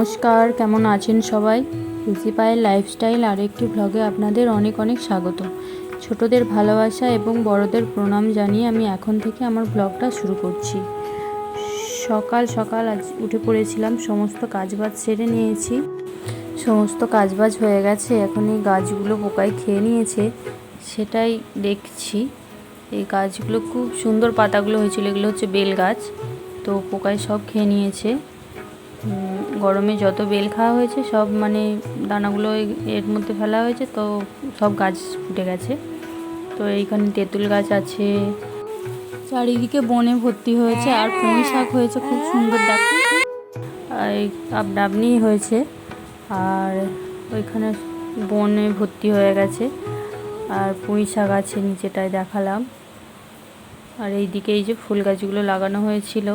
নমস্কার, কেমন আছেন সবাই? রুচি পায়ের লাইফস্টাইল আর একটি ব্লগে আপনাদের অনেক অনেক স্বাগত। ছোটদের ভালোবাসা এবং বড়দের প্রণাম জানিয়ে আমি এখন থেকে আমার ব্লগটা শুরু করছি। সকাল সকাল আজ উঠে পড়েছিলাম, সমস্ত কাজবাজ সেরে নিয়েছি। সমস্ত কাজবাজ হয়ে গেছে, এখন এই গাছগুলো পোকায় খেয়ে নিয়েছে সেটাই দেখছি। এই গাছগুলো খুব সুন্দর পাতাগুলো হয়েছিল, এগুলো হচ্ছে বেল গাছ, তো পোকায় সব খেয়ে নিয়েছে। গরমে যত বেল খাওয়া হয়েছে সব দানাগুলো এর মধ্যে ফেলা হয়েছে, তো সব গাছ ফুটে গেছে। তো এইখানে তেঁতুল গাছ আছে, চারিদিকে বনে ভর্তি হয়েছে, আর পুঁই শাক হয়েছে খুব সুন্দর, দেখো ডাবনি হয়েছে। আর ওইখানে বনে ভর্তি হয়ে গেছে, আর পুঁই শাক আছে নিচেটায় দেখালাম। আর এইদিকে এই যে ফুল গাছগুলো লাগানো হয়েছিল